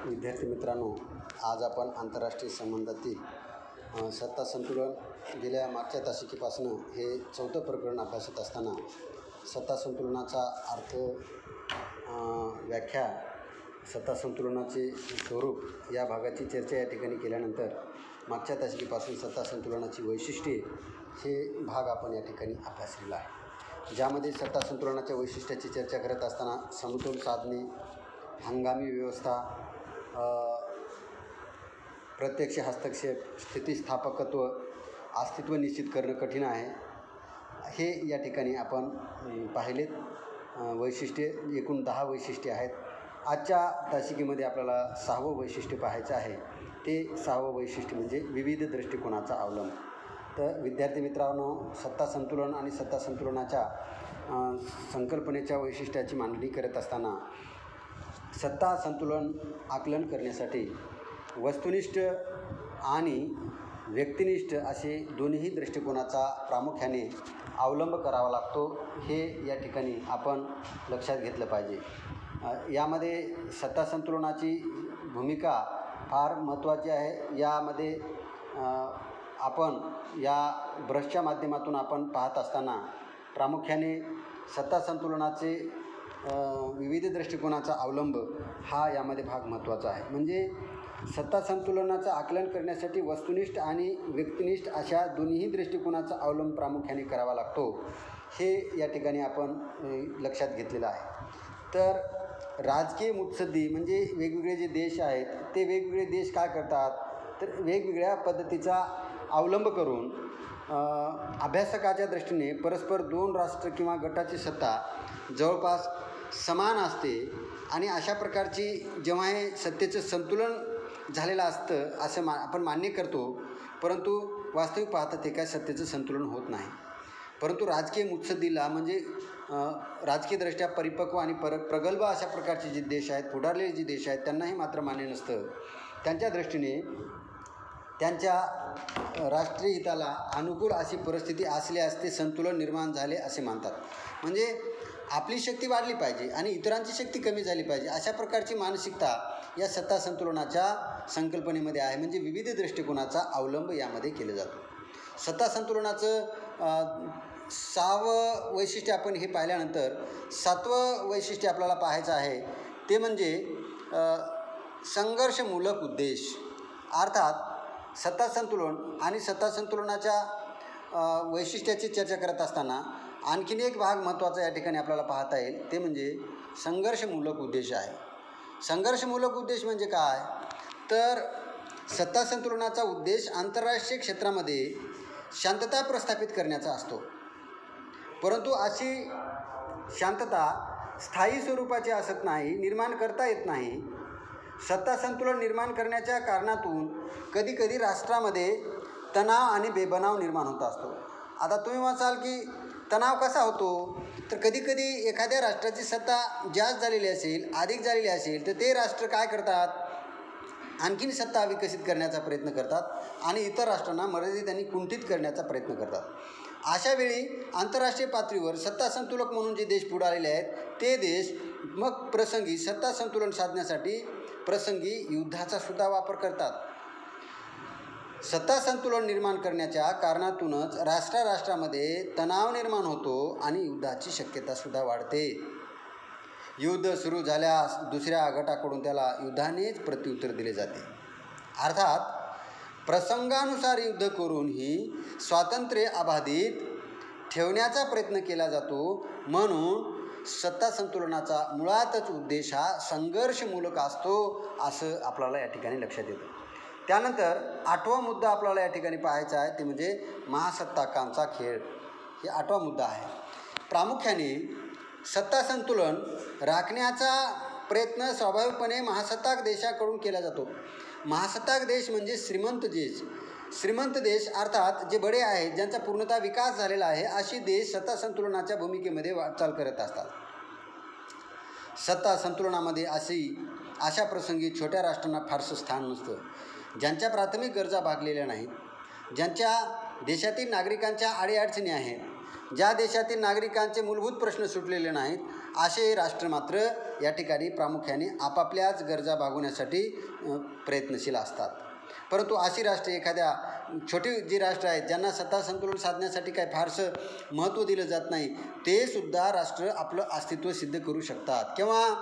विद्यार्थी मित्रांनो, आज आपण आंतरराष्ट्रीय संबंधातील सत्ता संतुलन गेल्या मागच्या तासिकेपासून हे चौथं प्रकरण अभ्यासत असताना सत्ता संतुलनाचा अर्थ, व्याख्या, सत्ता संतुलनाचे स्वरूप या भागाची चर्चा या ठिकाणी केल्यानंतर मागच्या तासिकेपासून सत्ता संतुलनाची वैशिष्ट्ये हे भाग आपण या ठिकाणी अभ्यासलेला आहे, ज्यामध्ये सत्ता संतुलनाच्या वैशिष्ट्याची चर्चा करत असताना समतोल साधणे, हंगामी व्यवस्था, प्रत्यक्ष हस्तक्षेप, स्थितिस्थापकत्व, अस्तित्व निश्चित करणं कठीण आहे, हे या ठिकाणी आपण पाहिलेत. वैशिष्ट्ये एकूण 10 वैशिष्ट्ये आहेत. आजच्या तासिकेमध्ये आपल्याला 6वं वैशिष्ट्य पाहायचं आहे. ते 6वं वैशिष्ट्य म्हणजे विविध दृष्टिकोनाचा अवलंब. तर विद्यार्थी मित्रांनो, सत्ता संतुलन आणि सत्ता संतुलनाच्या संकल्पनेच्या वैशिष्ट्याची मांडणी करत असताना सत्ता संतुलन आकलन करण्यासाठी वस्तुनिष्ठ आणि व्यक्तिनिष्ठ असे दोन्ही दृष्टिकोनाचा प्रामुख्याने अवलंब करावा लागतो, हे या ठिकाणी आपण लक्षात घेतलं पाहिजे. यामध्ये सत्ता संतुलनाची भूमिका फार महत्त्वाची आहे. यामध्ये आपण या ब्रशच्या माध्यमातून आपण पाहत असताना प्रामुख्याने सत्ता संतुलनाचे विविध दृष्टिकोनाचा अवलंब हा यामध्ये भाग महत्त्वाचा आहे. म्हणजे सत्ता संतुलनाचं आकलन करण्यासाठी वस्तुनिष्ठ आणि व्यक्तिनिष्ठ अशा दोन्ही दृष्टिकोनाचा अवलंब प्रामुख्याने करावा लागतो, हे या ठिकाणी आपण लक्षात घेतलेलं आहे. तर राजकीय मुत्सद्दी म्हणजे वेगवेगळे जे देश आहेत, ते वेगवेगळे देश काय करतात, तर वेगवेगळ्या पद्धतीचा अवलंब करून अभ्यासकाच्या दृष्टीने परस्पर 2 राष्ट्र किंवा गटाची सत्ता जवळपास समान असते आणि अशा प्रकारची जेव्हा हे सत्तेचं संतुलन झालेलं असतं असं आपण मान्य करतो, परंतु वास्तविक पाहता ते काय सत्तेचं संतुलन होत नाही. परंतु राजकीय मुत्सद्दीला म्हणजे राजकीयदृष्ट्या परिपक्व आणि प्रगल्भ अशा प्रकारचे जे देश आहेत, पुढारलेले जे देश आहेत, त्यांनाही मात्र मान्य नसतं. त्यांच्या दृष्टीने त्यांच्या राष्ट्रीय हिताला अनुकूल अशी परिस्थिती असल्यास ते संतुलन निर्माण झाले असे मानतात. म्हणजे आपली शक्ती वाढली पाहिजे आणि इतरांची शक्ती कमी झाली पाहिजे, अशा प्रकारची मानसिकता या सत्ता संतुलनाच्या संकल्पनेमध्ये आहे. म्हणजे विविध दृष्टिकोनाचा अवलंब यामध्ये केला जातो. सत्ता संतुलनाचं 6वं वैशिष्ट्य आपण हे पाहिल्यानंतर 7वं वैशिष्ट्य आपल्याला पाहायचं आहे. ते म्हणजे संघर्षमूलक उद्देश. अर्थात सत्ता संतुलन आणि सत्ता संतुलनाच्या वैशिष्ट्याची चर्चा करत असताना आणखीन एक भाग महत्त्वाचा या ठिकाणी आपल्याला पाहता येईल, ते म्हणजे संघर्षमूलक उद्देश आहे. संघर्षमूलक उद्देश म्हणजे काय, तर सत्ता संतुलनाचा उद्देश आंतरराष्ट्रीय क्षेत्रामध्ये शांतता प्रस्थापित करण्याचा असतो. परंतु अशी शांतता स्थायी स्वरूपाची असत नाही, निर्माण करता येत नाही. सत्ता संतुलन निर्माण करण्याच्या कारणातून कधीकधी राष्ट्रामध्ये तणाव आणि बेबनाव निर्माण होत असतो. आता तुम्ही म्हणाल की तणाव कसा होतो, तर कधीकधी एखाद्या राष्ट्राची सत्ता जास्त झालेली असेल, अधिक झालेली असेल, तर ते राष्ट्र काय करतात, आणखीन सत्ता विकसित करण्याचा प्रयत्न करतात आणि इतर राष्ट्रांना मर्यादित आणि कुंठित करण्याचा प्रयत्न करतात. अशावेळी आंतरराष्ट्रीय पातळीवर सत्ता संतुलक म्हणून जे देश पुढे आलेले आहेत, ते देश मग प्रसंगी सत्ता संतुलन साधण्यासाठी प्रसंगी युद्धाचा सुद्धा वापर करतात. सत्ता संतुलन निर्माण करण्याच्या कारणातूनच राष्ट्रामध्ये तणाव निर्माण होतो आणि युद्धाची शक्यतासुद्धा वाढते. युद्ध सुरू झाल्यास दुसऱ्या गटाकडून त्याला युद्धानेच प्रत्युत्तर दिले जाते. अर्थात प्रसंगानुसार युद्ध करूनही स्वातंत्र्य अबाधित ठेवण्याचा प्रयत्न केला जातो. म्हणून सत्ता संतुलनाचा मुळातच उद्देश हा संघर्षमूलक असतो, असं आपल्याला या ठिकाणी लक्षात येतं. त्यानंतर 8वा मुद्दा आपल्याला या ठिकाणी पाहायचा आहे, ते म्हणजे महासत्ताकांचा खेळ. हे 8वा मुद्दा आहे. प्रामुख्याने सत्ता संतुलन राखण्याचा प्रयत्न स्वाभाविकपणे महासत्ताक देशाकडून केला जातो. महासत्ताक देश म्हणजे श्रीमंत देश अर्थात जे बडे आहेत, ज्यांचा पूर्णतः विकास झालेला आहे, अशी देश सत्ता संतुलनाच्या भूमिकेमध्ये वाटचाल करत असतात. सत्ता संतुलनामध्ये अशा प्रसंगी छोट्या राष्ट्रांना फारसं स्थान नसतं. ज्यांच्या प्राथमिक गरजा भागलेल्या नाहीत, ज्यांच्या देशातील नागरिकांच्या अडीअडचणी आहेत, ज्या देशातील नागरिकांचे मूलभूत प्रश्न सुटलेले नाहीत असे राष्ट्र मात्र या ठिकाणी प्रामुख्याने आपापल्याच गरजा भागवण्यासाठी प्रयत्नशील असतात. परंतु अशी राष्ट्रे, एखाद्या छोटी जी राष्ट्र आहेत ज्यांना सत्ता संतुलन साधण्यासाठी काही फारसं महत्त्व दिलं जात नाही, ते सुद्धा राष्ट्र आपलं अस्तित्व सिद्ध करू शकतात. केव्हा?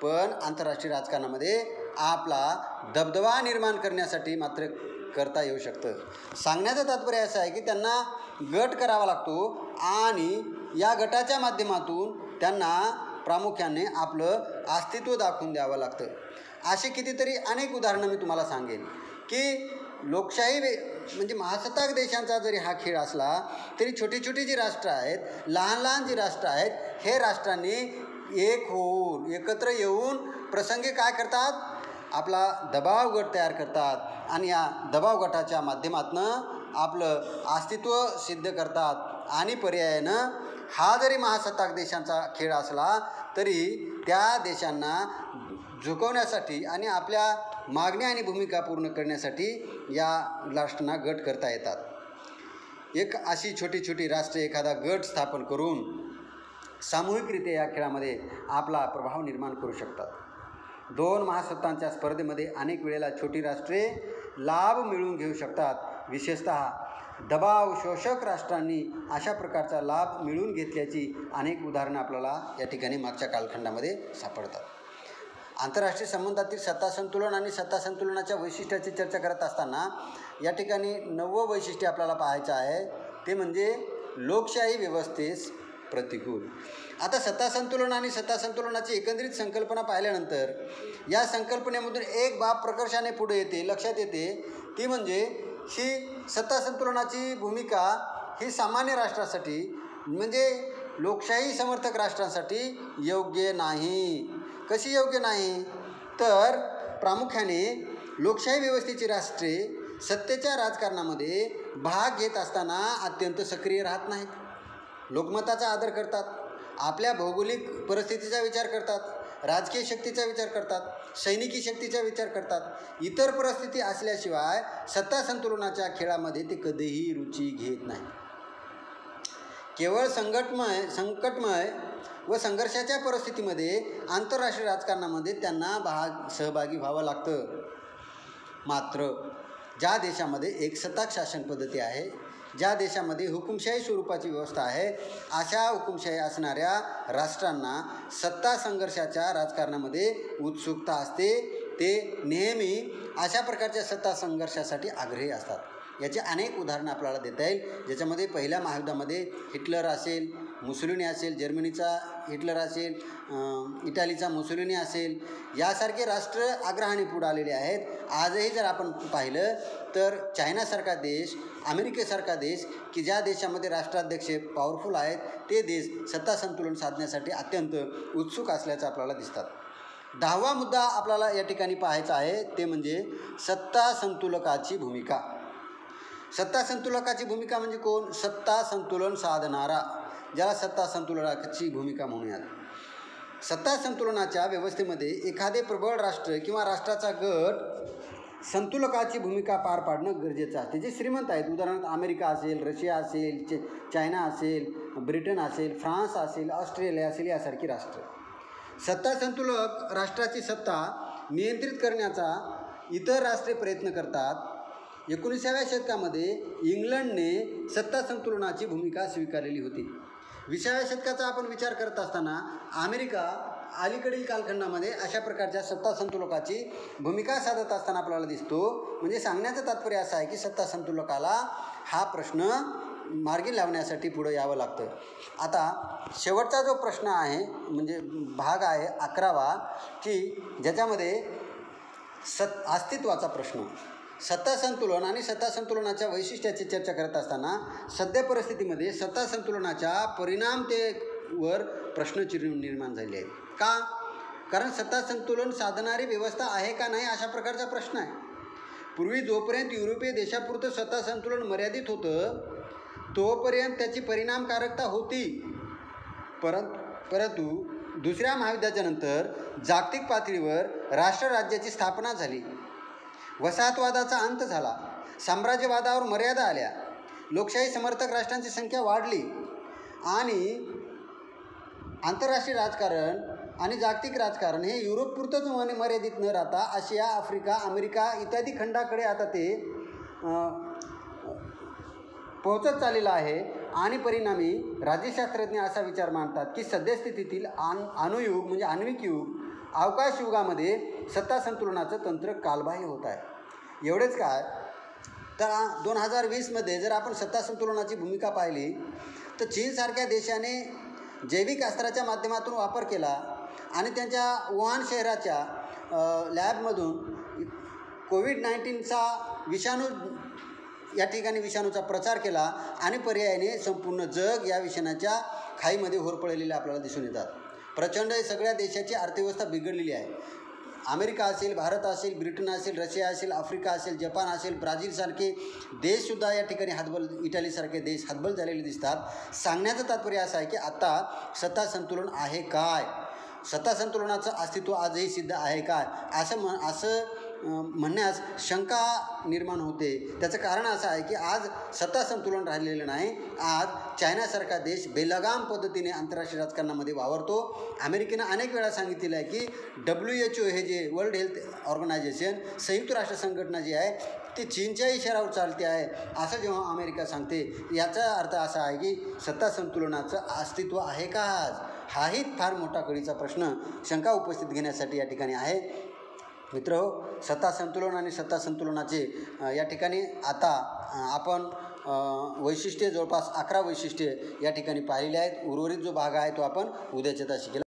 पण आंतरराष्ट्रीय राजकारणामध्ये आपला दबदबा निर्माण करण्यासाठी मात्र करता येऊ शकतं. सांगण्याचं तात्पर्य असं आहे की त्यांना गट करावा लागतो आणि या गटाच्या माध्यमातून त्यांना प्रामुख्याने आपलं अस्तित्व दाखवून द्यावं लागतं. असे कितीतरी अनेक उदाहरणं मी तुम्हाला सांगेन की लोकशाही म्हणजे महासत्ताक देशांचा जरी हा खेळ असला तरी छोटी छोटी जी राष्ट्र आहेत, लहान लहान जी राष्ट्र आहेत, हे राष्ट्रांनी एक होऊन एकत्र येऊन प्रसंगी काय करतात? आपला दबाव गट तयार करतात आणि या दबाव गटाच्या माध्यमातून आपलं अस्तित्व सिद्ध करतात. आणि पर्यायानं हा जरी महासत्ताक देशांचा खेळ असला तरी त्या देशांना झुकवण्यासाठी आणि आपल्या मागण्या आणि भूमिका पूर्ण करण्यासाठी या राष्ट्रांना गट करता येतात. एक अशी छोटी छोटी राष्ट्रे एखादा गट स्थापन करून सामूहिकरित्या या खेळामध्ये आपला प्रभाव निर्माण करू शकतात. दोन महासत्तांच्या स्पर्धेमध्ये अनेक वेळेला छोटी राष्ट्रे लाभ मिळवून घेऊ शकतात. विशेषतः दबाव शोषक राष्ट्रांनी अशा प्रकारचा लाभ मिळवून घेतल्याची अनेक उदाहरणं आपल्याला या ठिकाणी मागच्या कालखंडामध्ये सापडतात. आंतरराष्ट्रीय संबंधातील सत्ता संतुलन आणि सत्ता संतुलनाच्या वैशिष्ट्याची चर्चा करत असताना या ठिकाणी 9वं वैशिष्ट्य आपल्याला पाहायचं आहे, ते म्हणजे लोकशाही व्यवस्थेस प्रतिकूल. आता सत्ता संतुलन आणि सत्ता संतुलनाची एकंदरीत संकल्पना पाहिल्यानंतर या संकल्पनेमधून एक बाब प्रकर्षाने पुढे येते, लक्षात येते, ती म्हणजे ही सत्ता संतुलनाची भूमिका ही सामान्य राष्ट्रासाठी म्हणजे लोकशाही समर्थक राष्ट्रांसाठी योग्य नाही. कशी योग्य नाही? तर प्रामुख्याने लोकशाही व्यवस्थेची राष्ट्रे सत्तेच्या राजकारणामध्ये भाग घेत असताना अत्यंत सक्रिय राहत नाहीत. लोकमताचा आदर करतात, आपल्या भौगोलिक परिस्थितीचा विचार करतात, राजकीय शक्तीचा विचार करतात, सैनिकी शक्तीचा विचार करतात. इतर परिस्थिती असल्याशिवाय सत्ता संतुलनाच्या खेळामध्ये ते कधीही रुची घेत नाही. केवळ संकटमय व संघर्षाच्या परिस्थितीमध्ये आंतरराष्ट्रीय राजकारणामध्ये त्यांना सहभागी व्हावं लागतं. मात्र ज्या देशामध्ये एकसत्ताक शासन पद्धती आहे, ज्या देशामध्ये हुकुमशाही स्वरूपाची व्यवस्था आहे, अशा हुकुमशाही असणाऱ्या राष्ट्रांना सत्ता संघर्षाच्या राजकारणामध्ये उत्सुकता असते. ते नेहमी अशा प्रकारच्या सत्ता संघर्षासाठी आग्रही असतात. याची अनेक उदाहरणं आपल्याला देता येईल, ज्याच्यामध्ये पहिल्या महायुद्धामध्ये हिटलर असेल, मुसोलिनी असेल, जर्मनीचा हिटलर असेल, इटालीचा मुसोलिनी असेल, यासारखे राष्ट्र आग्रहाने पुढे आलेले आहेत. आजही जर आपण पाहिलं तर चायनासारखा देश, अमेरिकेसारखा देश की ज्या देशामध्ये राष्ट्राध्यक्ष पॉवरफुल आहेत, ते देश सत्ता संतुलन साधण्यासाठी अत्यंत उत्सुक असल्याचं आपल्याला दिसतात. 10वा मुद्दा आपल्याला या ठिकाणी पाहायचा आहे, ते म्हणजे सत्ता संतुलकाची भूमिका. सत्ता संतुलकाची भूमिका म्हणजे कोण? सत्ता संतुलन साधणारा, ज्याला सत्ता संतुलनाची भूमिका म्हणूयात. सत्ता संतुलनाच्या व्यवस्थेमध्ये एखादे प्रबळ राष्ट्र किंवा राष्ट्राचा गट संतुलकाची भूमिका पार पाडणं गरजेचं असते. जे श्रीमंत आहेत, उदाहरणार्थ अमेरिका असेल, रशिया असेल, चायना असेल, ब्रिटन असेल, फ्रान्स असेल, ऑस्ट्रेलिया असेल, यासारखी राष्ट्र. सत्ता संतुलक राष्ट्राची सत्ता नियंत्रित करण्याचा इतर राष्ट्रे प्रयत्न करतात. 19व्या शतकामध्ये इंग्लंडने सत्ता संतुलनाची भूमिका स्वीकारलेली होती. 20व्या शतकाचा आपण विचार करत असताना अमेरिका अलीकडील कालखंडामध्ये अशा प्रकारच्या सत्ता संतुलकाची भूमिका साधत असताना आपल्याला दिसतो. म्हणजे सांगण्याचं तात्पर्य असं आहे की सत्ता संतुलकाला हा प्रश्न मार्गी लावण्यासाठी पुढं यावं लागतं. आता शेवटचा जो प्रश्न आहे म्हणजे भाग आहे 11वा, की ज्याच्यामध्ये अस्तित्वाचा प्रश्न, सत्ता संतुलन आणि सत्ता संतुलनाच्या वैशिष्ट्याची चर्चा करत असताना सध्या परिस्थितीमध्ये सत्ता संतुलनाच्या परिणामतेवर प्रश्नचिन्ह निर्माण झाले आहेत. का? कारण सत्ता संतुलन साधणारी व्यवस्था आहे का नाही अशा प्रकारचा प्रश्न आहे. पूर्वी जोपर्यंत युरोपीय देशापुरतं सत्ता संतुलन मर्यादित होतं तोपर्यंत त्याची परिणामकारकता होती. परंतु दुसऱ्या महायुद्धाच्या नंतर जागतिक पातळीवर राष्ट्रराज्याची स्थापना झाली, वसाहतवादाचा अंत झाला, साम्राज्यवादावर मर्यादा आल्या, लोकशाही समर्थक राष्ट्रांची संख्या वाढली आणि आंतरराष्ट्रीय राजकारण आणि जागतिक राजकारण हे युरोपपुरतंच मर्यादित न राहता आशिया, आफ्रिका, अमेरिका इत्यादी खंडाकडे आता ते पोहोचत चाललेलं आहे. आणि परिणामी राज्यशास्त्रज्ञ असा विचार मांडतात की सद्यस्थितीतील अणुयुग म्हणजे आण्विक युग, अवकाश युगामध्ये सत्ता संतुलनाचं तंत्र कालबाह्य होत आहे. एवढेच काय तर 2020मध्ये जर आपण सत्ता संतुलनाची भूमिका पाहिली तर चीनसारख्या देशाने जैविक अस्त्राच्या माध्यमातून वापर केला आणि त्यांच्या वुहान शहराच्या लॅबमधून कोविड-19चा विषाणू या ठिकाणी विषाणूचा प्रचार केला आणि पर्यायाने संपूर्ण जग या विषाणूच्या खाईमध्ये होरपळलेले आपल्याला दिसून येतात. प्रचंड सगळ्या देशाची अर्थव्यवस्था बिघडलेली आहे. अमेरिका असेल, भारत असेल, ब्रिटन असेल, रशिया असेल, आफ्रिका असेल, जपान असेल, ब्राझीलसारखे देशसुद्धा या ठिकाणी इटालीसारखे देश हतबल झालेले दिसतात. सांगण्याचं तात्पर्य असं आहे की आता सत्ता संतुलन आहे काय, सत्ता संतुलनाचं अस्तित्व आजही सिद्ध आहे काय असं म्हणण्यास शंका निर्माण होते. त्याचं कारण असं आहे की आज सत्ता संतुलन राहिलेलं नाही. आज चायनासारखा देश बेलगाम पद्धतीने आंतरराष्ट्रीय राजकारणामध्ये वावरतो. अमेरिकेनं अनेक वेळा सांगितलेलं आहे की WHO हे जे वर्ल्ड हेल्थ ऑर्गनायझेशन, संयुक्त राष्ट्र संघटना जी आहे ती चीनच्या इशाऱ्यावर चालते आहे असं जेव्हा अमेरिका सांगते, याचा अर्थ असा आहे की सत्ता संतुलनाचं अस्तित्व आहे का आज, हाही फार मोठा कळीचा प्रश्न शंका उपस्थित घेण्यासाठी या ठिकाणी आहे. मित्रहो, सत्ता संतुलन आणि सत्ता संतुलनाचे या ठिकाणी आता आपण वैशिष्ट्ये जवळपास 11 वैशिष्ट्ये या ठिकाणी पाहिलेली आहेत. उर्वरित जो भाग आहे तो आपण उद्याच्या ताशी केला.